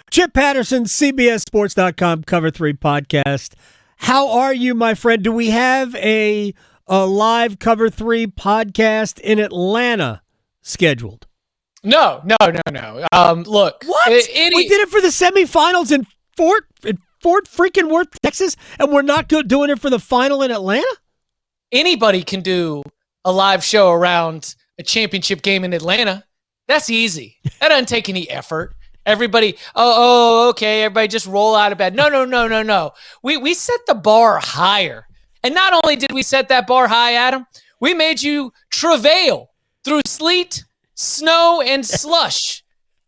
Chip Patterson, CBSSports.com, Cover 3 podcast. How are you, my friend? Do we have a live Cover 3 podcast in Atlanta scheduled? No. Look. What? We did it for the semifinals in Fort freaking Worth, Texas, and we're not doing it for the final in Atlanta? Anybody can do a live show around a championship game in Atlanta. That's easy. That doesn't take any effort. Everybody, okay, everybody just roll out of bed. No. We set the bar higher. And not only did we set that bar high, Adam, we made you travail through sleet, snow, and slush.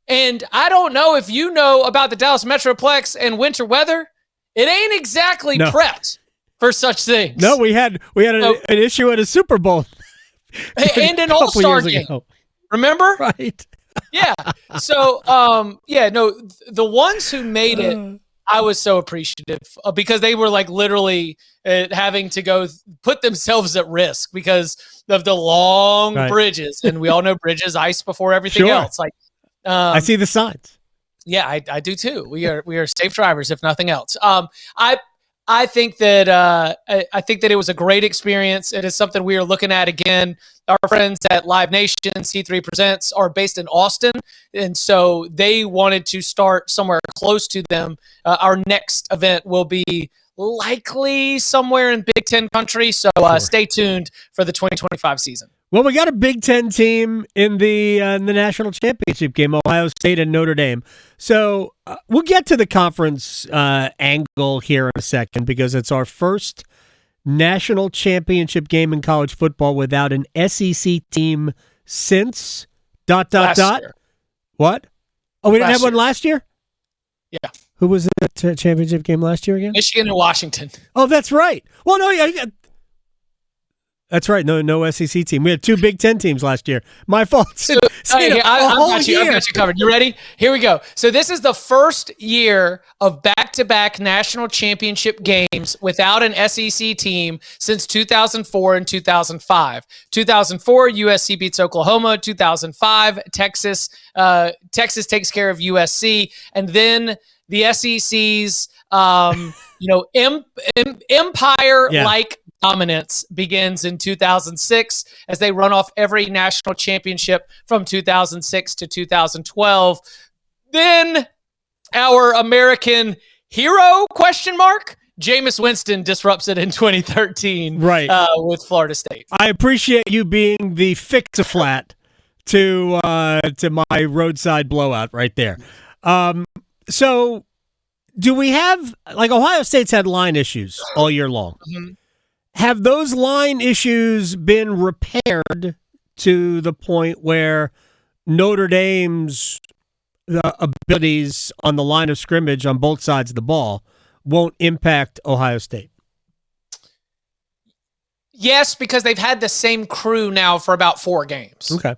And I don't know if you know about the Dallas Metroplex and winter weather. It ain't exactly prepped for such things. No, we had an issue at a Super Bowl. And an All-Star game. Remember? Right. Yeah. So, the ones who made it, I was so appreciative because they were like literally having to go put themselves at risk because of the long bridges. And we all know bridges ice before everything else. Like, I see the signs. Yeah, I do too. We are safe drivers, if nothing else. I think that it was a great experience. It is something we are looking at again. Our friends at Live Nation, C3 Presents, are based in Austin, and so they wanted to start somewhere close to them. Our next event will be likely somewhere in Big Ten country, so stay tuned for the 2025 season. Well, we got a Big Ten team in the national championship game, Ohio State and Notre Dame. So we'll get to the conference angle here in a second because it's our first national championship game in college football without an SEC team since ... Last year. What? Oh, we didn't Last have one year. last year? Yeah. Who was the championship game last year again? Michigan and Washington. Oh, that's right. Well, no, yeah. That's right. No SEC team. We had two Big Ten teams last year. My fault. I've got you covered. You ready? Here we go. So this is the first year of back-to-back national championship games without an SEC team since 2004 and 2005. 2004, USC beats Oklahoma. 2005, Texas takes care of USC. And then the SEC's empire-like dominance begins in 2006 as they run off every national championship from 2006 to 2012. Then our American hero, ? Jameis Winston disrupts it in 2013 with Florida State. I appreciate you being the fix-a-flat to my roadside blowout right there. So do we have, like, Ohio State's had line issues all year long. Mm-hmm. Have those line issues been repaired to the point where Notre Dame's abilities on the line of scrimmage on both sides of the ball won't impact Ohio State? Yes, because they've had the same crew now for about 4 games. Okay.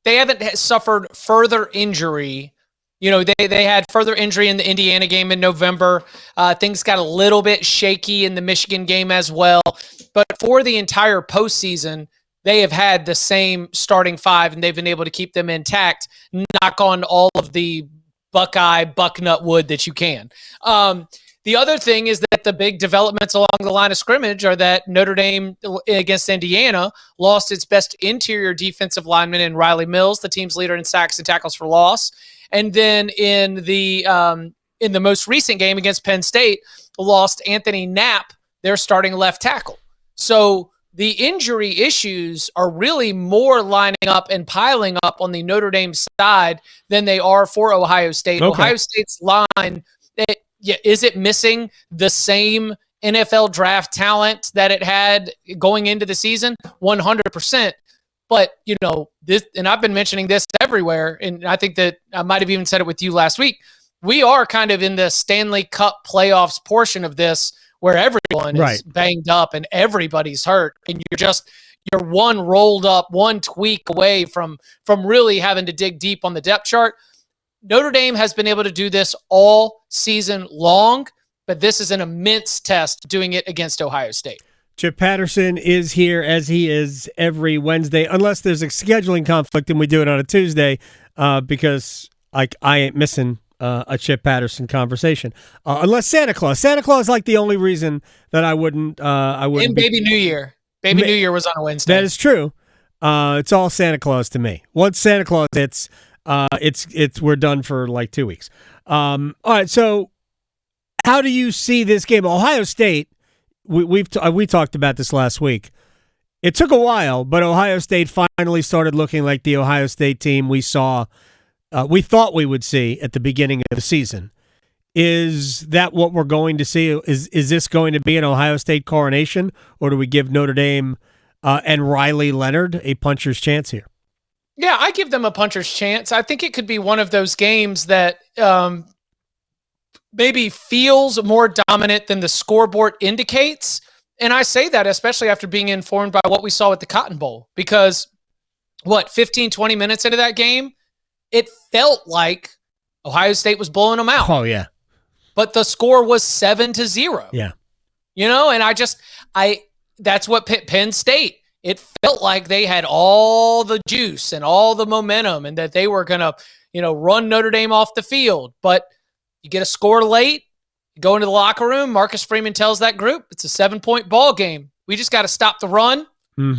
They haven't suffered further injury. You know, they had further injury in the Indiana game in November. Things got a little bit shaky in the Michigan game as well. But for the entire postseason, they have had the same starting 5, and they've been able to keep them intact, knock on all of the bucknut wood that you can. The other thing is that the big developments along the line of scrimmage are that Notre Dame against Indiana lost its best interior defensive lineman in Riley Mills, the team's leader in sacks and tackles for loss. And then in the most recent game against Penn State, lost Anthony Knapp, their starting left tackle. So the injury issues are really more lining up and piling up on the Notre Dame side than they are for Ohio State. Okay. Ohio State's line, is it missing the same NFL draft talent that it had going into the season? 100%. But, you know, this, and I've been mentioning this everywhere, and I think that I might have even said it with you last week. We are kind of in the Stanley Cup playoffs portion of this where everyone is banged up and everybody's hurt, and you're one rolled up, one tweak away from really having to dig deep on the depth chart. Notre Dame has been able to do this all season long, but this is an immense test doing it against Ohio State. Chip Patterson is here as he is every Wednesday, unless there's a scheduling conflict and we do it on a Tuesday, because I ain't missing a Chip Patterson conversation, unless Santa Claus. Santa Claus is like the only reason that I wouldn't. And Baby New Year. Baby New Year was on a Wednesday. That is true. It's all Santa Claus to me. Once Santa Claus hits, it's we're done for like 2 weeks. All right. So, how do you see this game? Ohio State. We talked about this last week. It took a while, but Ohio State finally started looking like the Ohio State team we thought we would see at the beginning of the season. Is that what we're going to see? Is this going to be an Ohio State coronation, or do we give Notre Dame and Riley Leonard a puncher's chance here? Yeah, I give them a puncher's chance. I think it could be one of those games that maybe feels more dominant than the scoreboard indicates. And I say that especially after being informed by what we saw at the Cotton Bowl, because 15, 20 minutes into that game, it felt like Ohio State was blowing them out. Oh, yeah. But the score was 7-0. Yeah. And that's what Penn State, it felt like they had all the juice and all the momentum and that they were going to, run Notre Dame off the field. But you get a score late, you go into the locker room, Marcus Freeman tells that group, it's a 7-point ball game. We just got to stop the run,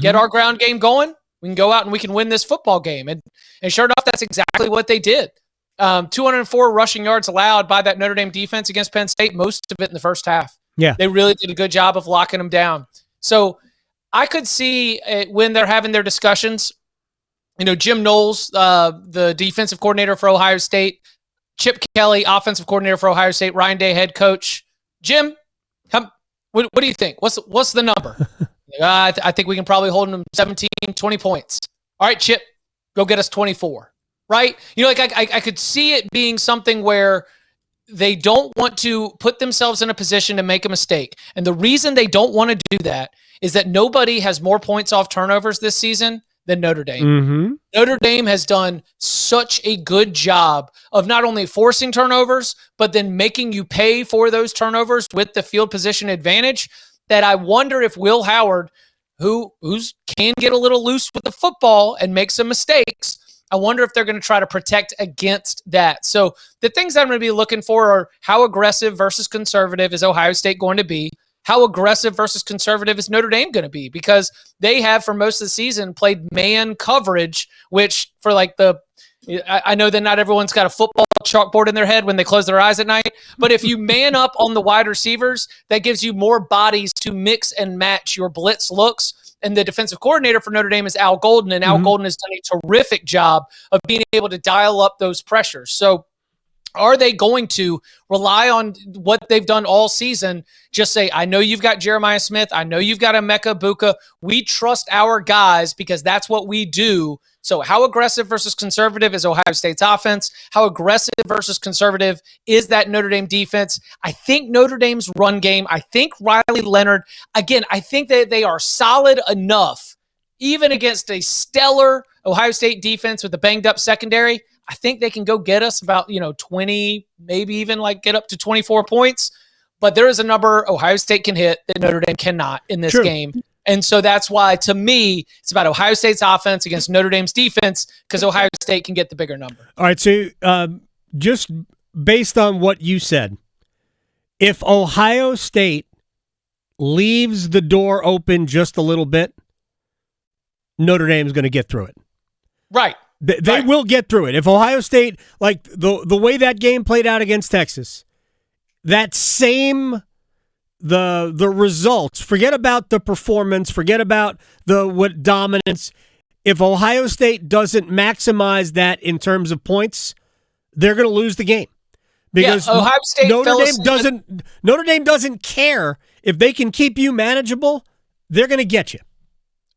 get our ground game going. We can go out and we can win this football game. And sure enough, that's exactly what they did. 204 rushing yards allowed by that Notre Dame defense against Penn State, most of it in the first half. Yeah. They really did a good job of locking them down. So I could see when they're having their discussions, Jim Knowles, the defensive coordinator for Ohio State, Chip Kelly, offensive coordinator for Ohio State, Ryan Day, head coach. Jim, what do you think? What's the number? I think we can probably hold them 17, 20 points. All right, Chip, go get us 24. Right? I could see it being something where they don't want to put themselves in a position to make a mistake. And the reason they don't want to do that is that nobody has more points off turnovers this season than Notre Dame. Mm-hmm. Notre Dame has done such a good job of not only forcing turnovers, but then making you pay for those turnovers with the field position advantage, that I wonder if Will Howard, who's can get a little loose with the football and make some mistakes, I wonder if they're going to try to protect against that. So the things I'm going to be looking for are how aggressive versus conservative is Ohio State going to be? How aggressive versus conservative is Notre Dame going to be? Because they have, for most of the season, played man coverage, which for I know that not everyone's got a football chalkboard in their head when they close their eyes at night, but if you man up on the wide receivers, that gives you more bodies to mix and match your blitz looks. And the defensive coordinator for Notre Dame is Al Golden, and Al Golden has done a terrific job of being able to dial up those pressures. So are they going to rely on what they've done all season? Just say, I know you've got Jeremiah Smith. I know you've got Emeka Buka. We trust our guys because that's what we do. So how aggressive versus conservative is Ohio State's offense? How aggressive versus conservative is that Notre Dame defense? I think Notre Dame's run game, I think Riley Leonard, again, I think that they are solid enough, even against a stellar Ohio State defense with a banged up secondary. I think they can go get us about, 20, maybe even get up to 24 points. But there is a number Ohio State can hit that Notre Dame cannot in this game. And so that's why, to me, it's about Ohio State's offense against Notre Dame's defense, because Ohio State can get the bigger number. All right, so just based on what you said, if Ohio State leaves the door open just a little bit, Notre Dame's going to get through it. Right. They will get through it. If Ohio State, the way that game played out against Texas, that same... The results, forget about the performance, forget about what dominance. If Ohio State doesn't maximize that in terms of points, they're going to lose the game. Because Ohio State Notre Dame doesn't care if they can keep you manageable, they're going to get you.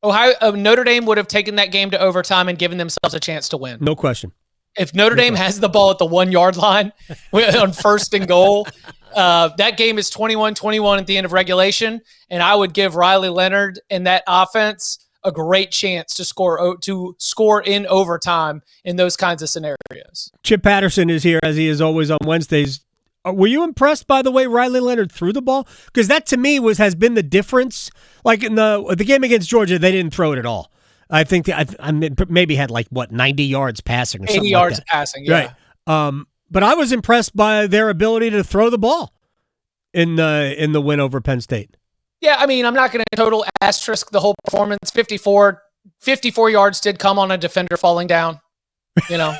Notre Dame would have taken that game to overtime and given themselves a chance to win. No question. If Notre Dame has the ball at the 1 yard line on first and goal, that game is 21-21 at the end of regulation, and I would give Riley Leonard and that offense a great chance to score in overtime in those kinds of scenarios. Chip Patterson is here, as he is always on Wednesdays. Were you impressed by the way Riley Leonard threw the ball? Because that to me has been the difference. Like in the game against Georgia, they didn't throw it at all. I think I maybe had 90 yards passing or something 80 yards like that. passing, yeah. Right. but I was impressed by their ability to throw the ball in the win over Penn State. Yeah, I mean, I'm not going to total asterisk the whole performance. 54 yards did come on a defender falling down. You know,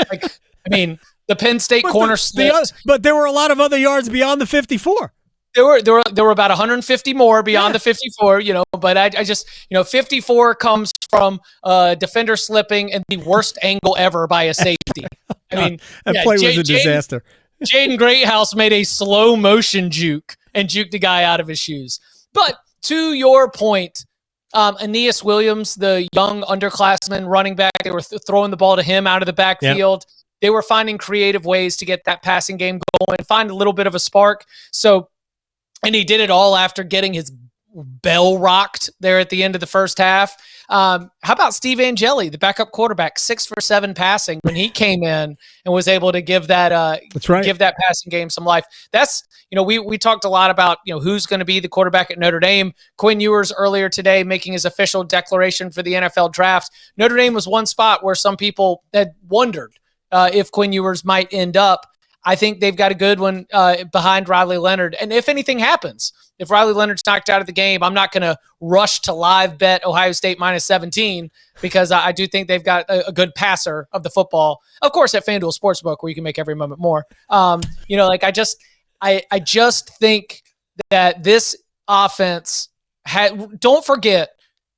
like, I mean, the Penn State corner slipped. But there were a lot of other yards beyond the 54. There were about 150 more beyond the 54, you know, but I just, 54 comes from defender slipping and the worst angle ever by a safety. I mean, that play was a disaster. Jaden Greathouse made a slow motion juke and juked the guy out of his shoes. But to your point, Aeneas Williams, the young underclassman running back, they were throwing the ball to him out of the backfield. Yep. They were finding creative ways to get that passing game going, find a little bit of a spark. And he did it all after getting his bell rocked there at the end of the first half. How about Steve Angeli, the backup quarterback, 6 for 7 passing when he came in and was able to give that give that passing game some life. That's, we talked a lot about, who's going to be the quarterback at Notre Dame. Quinn Ewers earlier today making his official declaration for the NFL draft. Notre Dame was one spot where some people had wondered if Quinn Ewers might end up. I think they've got a good one behind Riley Leonard. And if anything happens, if Riley Leonard's knocked out of the game, I'm not going to rush to live bet Ohio State minus 17 because I do think they've got a good passer of the football. Of course, at FanDuel Sportsbook, where you can make every moment more. I just think that this offense don't forget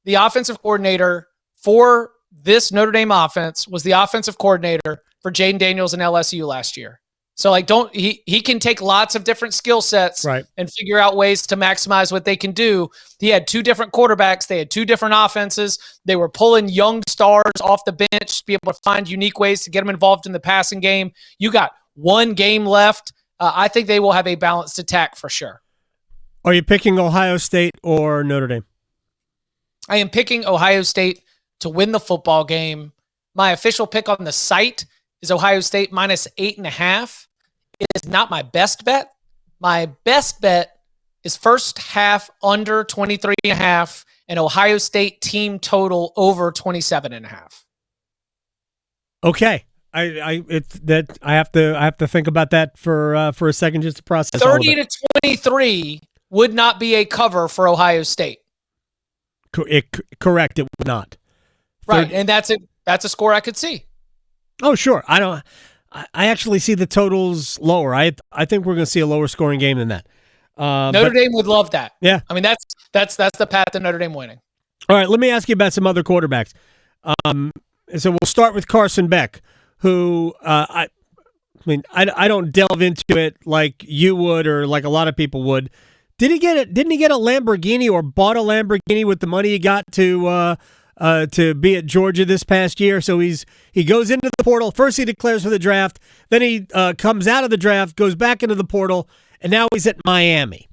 the offensive coordinator for this Notre Dame offense was the offensive coordinator for Jaden Daniels and LSU last year. So he can take lots of different skill sets and figure out ways to maximize what they can do. He had 2 different quarterbacks. They had 2 different offenses. They were pulling young stars off the bench to be able to find unique ways to get them involved in the passing game. You got 1 game left. I think they will have a balanced attack for sure. Are you picking Ohio State or Notre Dame? I am picking Ohio State to win the football game. My official pick on the site is Ohio State minus 8.5. It is not my best bet. My best bet is first half under 23.5 and Ohio State team total over 27.5. Okay. I have to think about that for a second just to process. 30 to 23 would not be a cover for Ohio State. Correct, it would not. Right, and that's a score I could see. Oh, sure. I actually see the totals lower. I think we're going to see a lower scoring game than that. Notre Dame would love that. Yeah. I mean, that's the path to Notre Dame winning. All right, let me ask you about some other quarterbacks. So we'll start with Carson Beck, who I don't delve into it like you would or like a lot of people would. Didn't he get a Lamborghini or bought a Lamborghini with the money he got to be at Georgia this past year? So he goes into the portal. First he declares for the draft. Then he comes out of the draft, goes back into the portal, and now he's at Miami.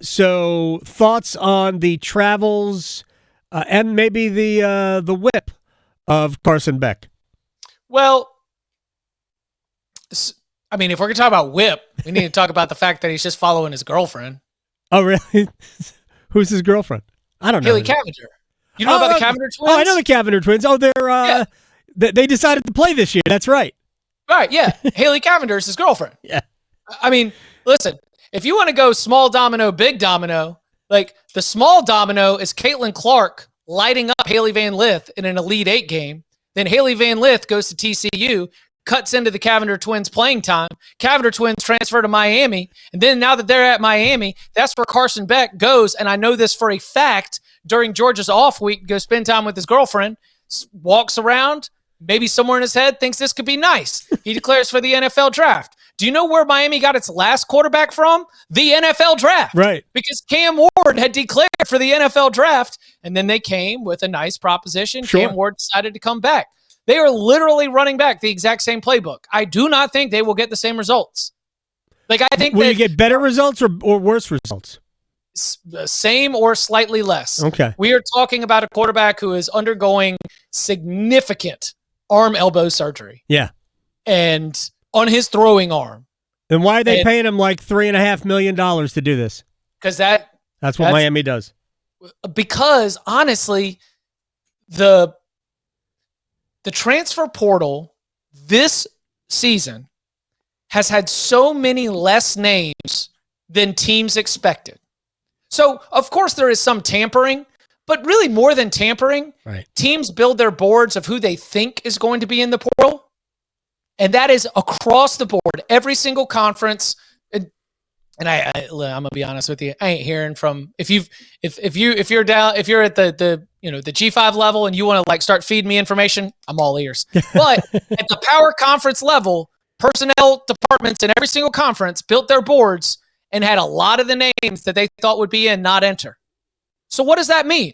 So thoughts on the travels and maybe the whip of Carson Beck? Well, I mean, if we're going to talk about whip, we need to talk about the fact that he's just following his girlfriend. Oh, really? Who's his girlfriend? I don't know. Haley Cavinder. You know about the Cavinder twins? Oh, I know the Cavinder twins. Oh, they're they decided to play this year. That's right. Right, yeah. Haley Cavinder is his girlfriend. Yeah. I mean, listen, if you want to go small domino, big domino, like the small domino is Caitlin Clark lighting up Haley Van Lith in an Elite 8 game. Then Haley Van Lith goes to TCU, cuts into the Cavinder twins playing time. Cavinder twins transfer to Miami. And then now that they're at Miami, that's where Carson Beck goes. And I know this for a fact. During Georgia's off week, goes spend time with his girlfriend, walks around, maybe somewhere in his head thinks this could be nice. He declares for the NFL draft. Do you know where Miami got its last quarterback from? The NFL draft. Right. Because Cam Ward had declared for the NFL draft, and then they came with a nice proposition. Sure. Cam Ward decided to come back. They are literally running back the exact same playbook. I do not think they will get the same results. Like, I think will you get better results or worse results? Same or slightly less. Okay. We are talking about a quarterback who is undergoing significant arm elbow surgery. Yeah. And on his throwing arm. And why are they paying him like $3.5 million to do this? Because that's what Miami does. Because honestly, the transfer portal this season has had so many less names than teams expected. So, of course, there is some tampering, but really more than tampering, right. Teams build their boards of who they think is going to be in the portal, and that is across the board, every single conference. And I'm gonna be honest with you, I ain't hearing from if you're at the G5 level and you want to like start feeding me information, I'm all ears. But at the power conference level, personnel departments in every single conference built their boards and had a lot of the names that they thought would be in not enter. So what does that mean?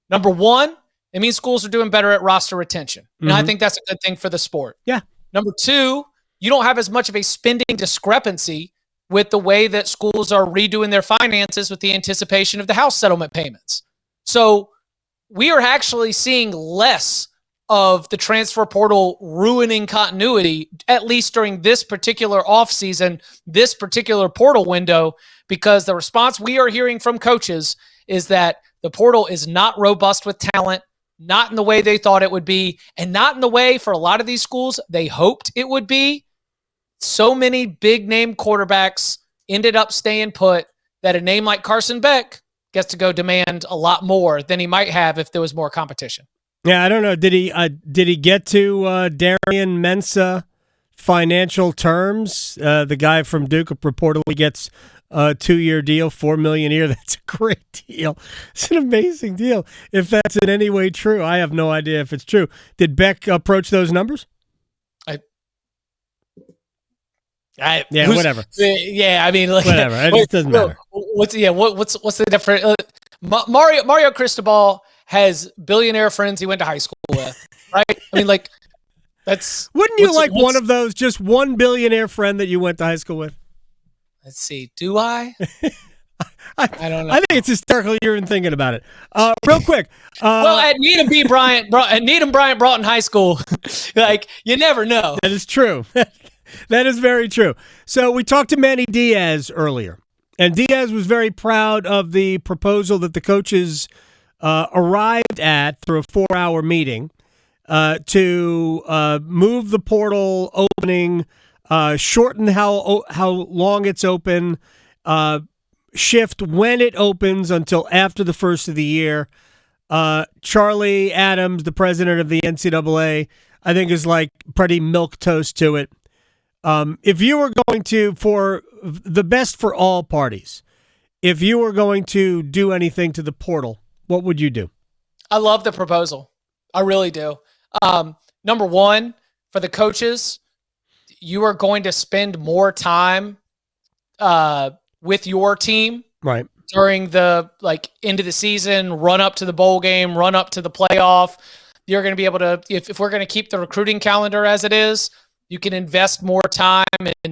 Number one, it means schools are doing better at roster retention. And I think that's a good thing for the sport. Yeah. Number two, you don't have as much of a spending discrepancy with the way that schools are redoing their finances with the anticipation of the house settlement payments. So we are actually seeing less of the transfer portal ruining continuity, at least during this particular offseason, this particular portal window, because the response we are hearing from coaches is that the portal is not robust with talent, not in the way they thought it would be, and not in the way for a lot of these schools they hoped it would be. So many big-name quarterbacks ended up staying put that a name like Carson Beck gets to go demand a lot more than he might have if there was more competition. Yeah, I don't know. Did he get to Darian Mensah financial terms? The guy from Duke reportedly gets a 2-year deal, $4 million a year. That's a great deal. It's an amazing deal. If that's in any way true, I have no idea if it's true. Did Beck approach those numbers? Whatever. Yeah, I mean, like, whatever. It just doesn't matter. What's the difference? Mario Cristobal has billionaire friends he went to high school with, right? I mean, like, that's. Wouldn't you like one of those? Just one billionaire friend that you went to high school with? Let's see. Do I? I don't know. I think it's hysterical you're even thinking about it. Real quick. Well, at Needham Bryant Broughton High School, like, you never know. That is true. That is very true. So we talked to Manny Diaz earlier, and Diaz was very proud of the proposal that the coaches arrived at through a 4-hour meeting to move the portal opening, shorten how long it's open, shift when it opens until after the first of the year. Charlie Adams, the president of the NCAA, I think is like pretty milquetoast to it. If you were going to, for the best for all parties, if you were going to do anything to the portal, what would you do? I love the proposal. I really do. Number one, for the coaches, you are going to spend more time with your team, right, during the end of the season, run up to the bowl game, run up to the playoff. You're going to be able to, if we're going to keep the recruiting calendar as it is, you can invest more time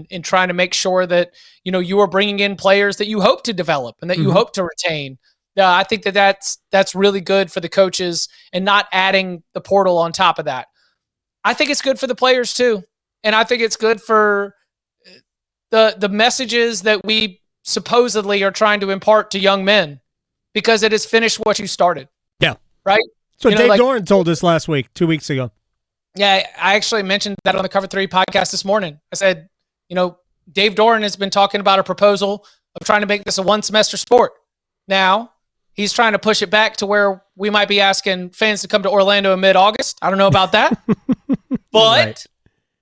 in trying to make sure that, you are bringing in players that you hope to develop and that you hope to retain. I think that's really good for the coaches and not adding the portal on top of that. I think it's good for the players too. And I think it's good for the messages that we supposedly are trying to impart to young men, because it has finished what you started. Yeah. Right? So Dave Doeren told us last week, 2 weeks ago. Yeah, I actually mentioned that on the Cover 3 podcast this morning. I said, Dave Doeren has been talking about a proposal of trying to make this a one-semester sport. Now, he's trying to push it back to where we might be asking fans to come to Orlando in mid-August. I don't know about that. But right.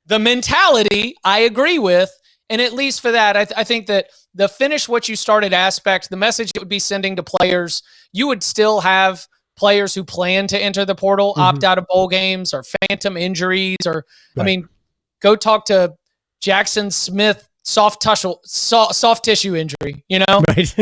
The mentality, I agree with. And at least for that, I think that the finish what you started aspect, the message it would be sending to players, you would still have players who plan to enter the portal, opt out of bowl games or phantom injuries, or, right. I mean, go talk to Jackson Smith, soft tissue injury, Right.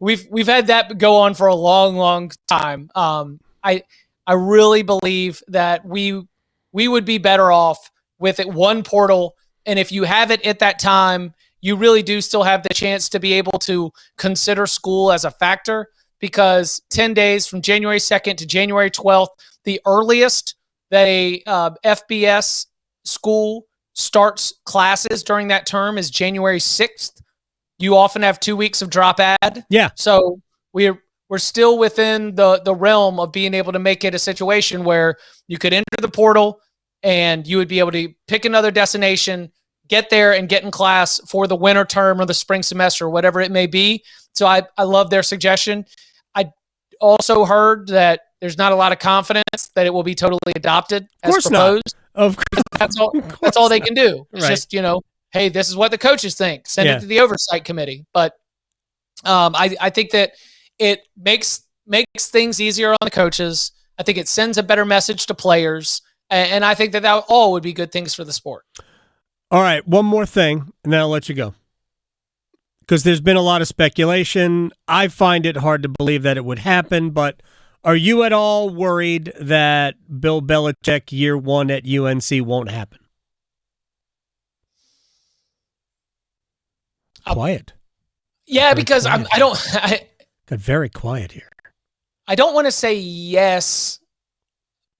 We've had that go on for a long, long time. I really believe that we would be better off with it one portal. And if you have it at that time, you really do still have the chance to be able to consider school as a factor, because 10 days from January 2nd to January 12th, the earliest that a FBS school starts classes during that term is January 6th. You often have 2 weeks of drop ad. Yeah. So we're still within the realm of being able to make it a situation where you could enter the portal, and you would be able to pick another destination, get there and get in class for the winter term or the spring semester, or whatever it may be. So I love their suggestion. I also heard that there's not a lot of confidence that it will be totally adopted as proposed. Of course. That's all they can do. It's Right. just, hey, this is what the coaches think. Send it to the oversight committee. But I think that it makes things easier on the coaches. I think it sends a better message to players. And I think that all would be good things for the sport. All right, one more thing, and then I'll let you go. Because there's been a lot of speculation. I find it hard to believe that it would happen, but are you at all worried that Bill Belichick year one at UNC won't happen? Quiet. Yeah, because quiet. I Got very quiet here. I don't want to say yes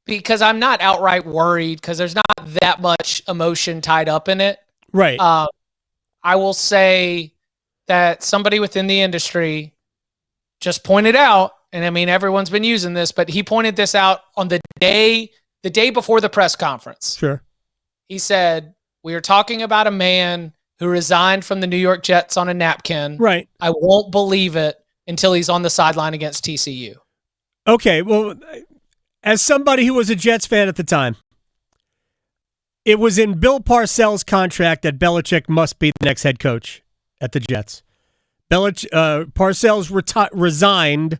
because I'm not outright worried because there's not that much emotion tied up in it. Right. I will say that somebody within the industry just pointed out, and I mean, everyone's been using this, but he pointed this out on the day before the press conference. Sure. He said, we are talking about a man who resigned from the New York Jets on a napkin. Right. I won't believe it until he's on the sideline against TCU. Okay, well, as somebody who was a Jets fan at the time, it was in Bill Parcells' contract that Belichick must be the next head coach at the Jets. Parcells resigned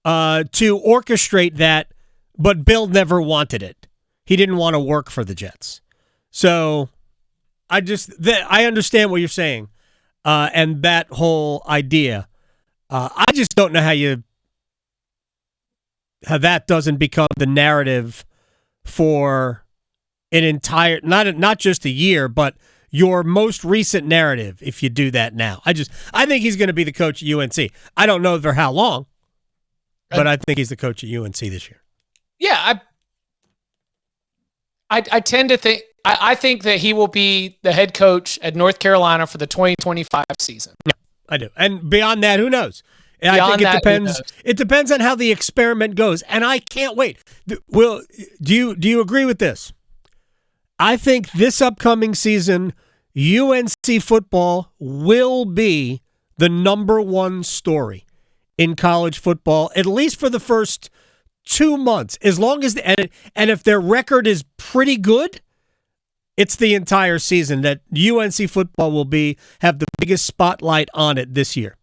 to orchestrate that, but Bill never wanted it. He didn't want to work for the Jets. So I understand what you're saying, and that whole idea. I just don't know how that doesn't become the narrative for an entire, not just a year, but your most recent narrative. If you do that now, I think he's going to be the coach at UNC. I don't know for how long, but I think he's the coach at UNC this year. Yeah, I tend to think. I think that he will be the head coach at North Carolina for the 2025 season. Yeah, I do. And beyond that, who knows? And beyond I think it that, depends. It depends on how the experiment goes, and I can't wait. Do you agree with this? I think this upcoming season, UNC football will be the number one story in college football, at least for the first 2 months. As long as and if their record is pretty good, it's the entire season that UNC football will have the biggest spotlight on it this year.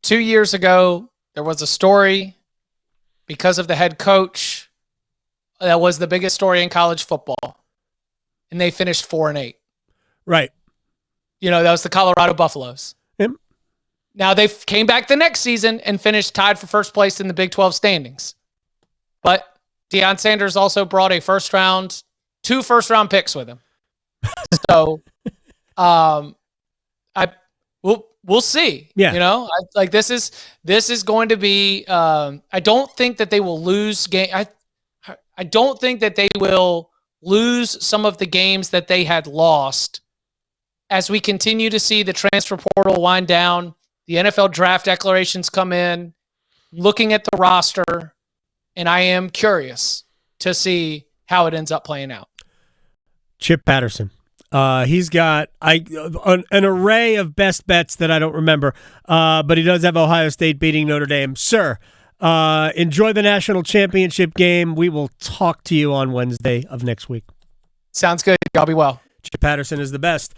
2 years ago, there was a story because of the head coach that was the biggest story in college football, and they finished 4-8. Right. That was the Colorado Buffaloes. Yep. Now they came back the next season and finished tied for first place in the Big 12 standings. But Deion Sanders also brought two first-round picks with him. So, we'll see. Yeah. This is going to be. I don't think that they will lose game. I don't think that they will lose some of the games that they had lost as we continue to see the transfer portal wind down, the NFL draft declarations come in, looking at the roster, and I am curious to see how it ends up playing out. Chip Patterson. He's got an array of best bets that I don't remember, but he does have Ohio State beating Notre Dame. Sir, enjoy the national championship game. We will talk to you on Wednesday of next week. Sounds good. Y'all be well. Chip Patterson is the best.